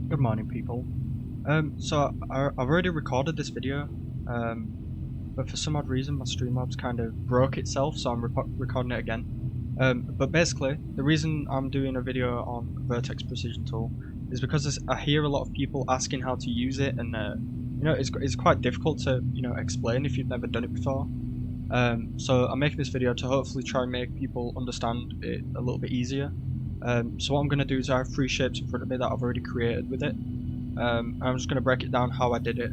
Good morning, people. I've already recorded this video, but for some odd reason my Streamlabs kind of broke itself, so I'm recording it again. But basically, the reason I'm doing a video on Vertex Precision Tool is because I hear a lot of people asking how to use it, and it's quite difficult to explain if you've never done it before. So I'm making this video to hopefully try and make people understand it a little bit easier. So what I'm going to do is I have 3 shapes in front of me that I've already created with it. I'm just going to break it down how I did it,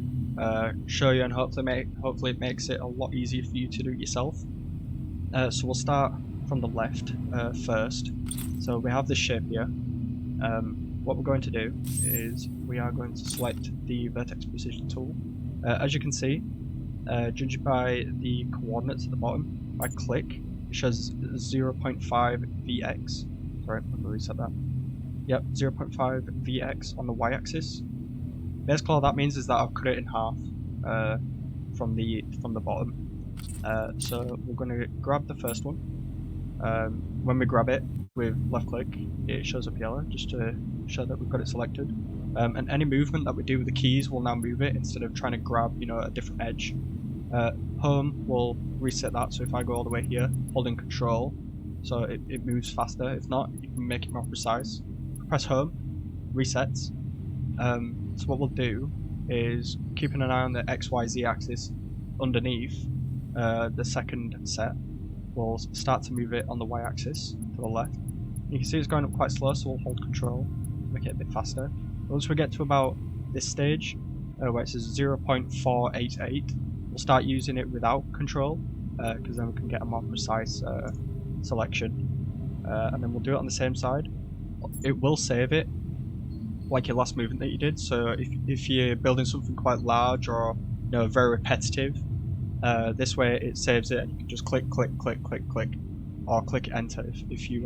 show you, and hopefully it makes it a lot easier for you to do it yourself. So we'll start from the left first. So we have this shape here. What we're going to do is we are going to select the Vertex Precision tool. As you can see, judging by the coordinates at the bottom, I click, it shows 0.5 Vx. Sorry, let me reset that. Yep, 0.5 Vx on the y-axis. Basically all that means is that I've cut it in half from the bottom. So we're going to grab the first one. When we grab it with left click, it shows up yellow just to show that we've got it selected. And any movement that we do with the keys will now move it instead of trying to grab a different edge. Home will reset that, so if I go all the way here, holding control, so it moves faster. If not, you can make it more precise. Press home, resets. So what we'll do is, keeping an eye on the XYZ axis underneath the second set, we'll start to move it on the Y axis to the left. You can see it's going up quite slow, so we'll hold control, make it a bit faster. Once we get to about this stage, where it says 0.488, we'll start using it without control, because then we can get a more precise selection. And then we'll do it on the same side. It will save it like your last movement that you did, so if you're building something quite large or very repetitive, this way it saves it and you can just click, click, click, click, click, or click enter if you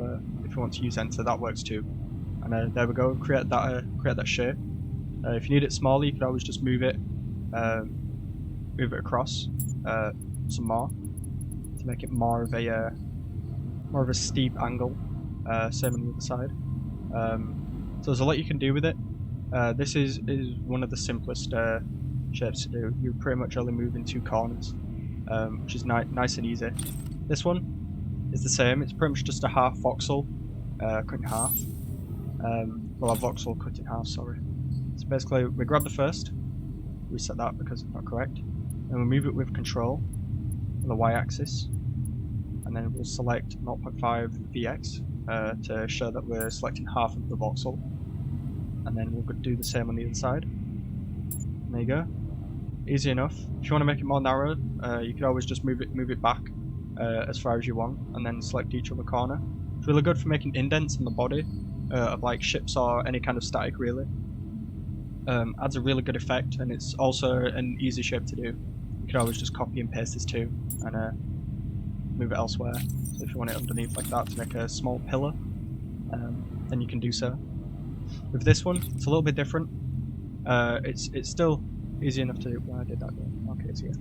want to use enter. That works too. And there we go, create that shape. If you need it smaller, you could always just move it across some more to make it more of a steep angle. Same on the other side. So there's a lot you can do with it. This is one of the simplest shapes to do. You pretty much only move in 2 corners, which is nice and easy. This one is the same. It's pretty much just a half voxel cut in half. Well, a voxel cut in half, sorry. So basically, we grab the first, reset that because it's not correct, and we move it with control on the y-axis, and then we'll select 0.5 Vx to show that we're selecting half of the voxel, and then we'll do the same on the other side. There you go, easy enough. If you want to make it more narrow, you could always just move it back as far as you want, and then select each other corner. It's really good for making indents in the body of like ships or any kind of static, really. Adds a really good effect, and it's also an easy shape to do. You can always just copy and paste this too, and move it elsewhere. So if you want it underneath like that to make a small pillar, then you can do so. With this one, it's a little bit different. It's still easy enough to do. Well, I did that. Okay, it's here.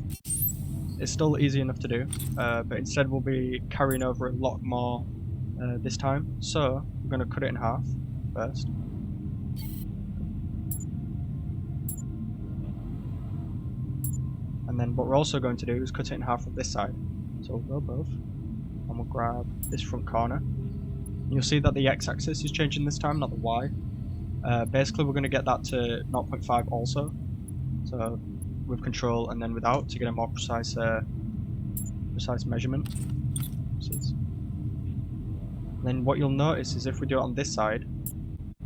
It's still easy enough to do, but instead we'll be carrying over a lot more this time. So we're going to cut it in half first. And then what we're also going to do is cut it in half from this side. So we'll go both, and we'll grab this front corner. And you'll see that the x-axis is changing this time, not the y. Basically we're going to get that to 0.5 also. So with control and then without to get a more precise measurement. And then what you'll notice is if we do it on this side,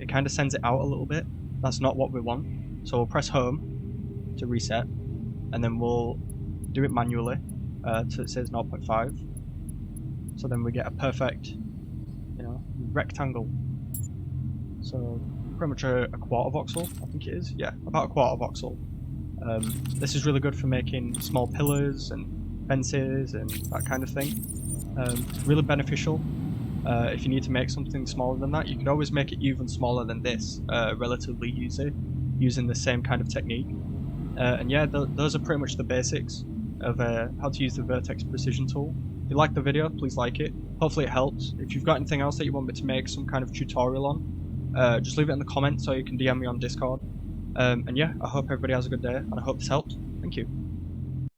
it kind of sends it out a little bit. That's not what we want. So we'll press home to reset, and then we'll do it manually so it says 0.5. So then we get a perfect, rectangle. So pretty much a quarter voxel, I think it is. Yeah, about a quarter voxel. This is really good for making small pillars and fences and that kind of thing. Really beneficial. If you need to make something smaller than that, you could always make it even smaller than this, relatively easy, using the same kind of technique. And yeah, those are pretty much the basics of how to use the Vertex Precision tool. If you liked the video, please like it. Hopefully it helps. If you've got anything else that you want me to make some kind of tutorial on, just leave it in the comments or you can DM me on Discord. And yeah, I hope everybody has a good day and I hope this helped. Thank you.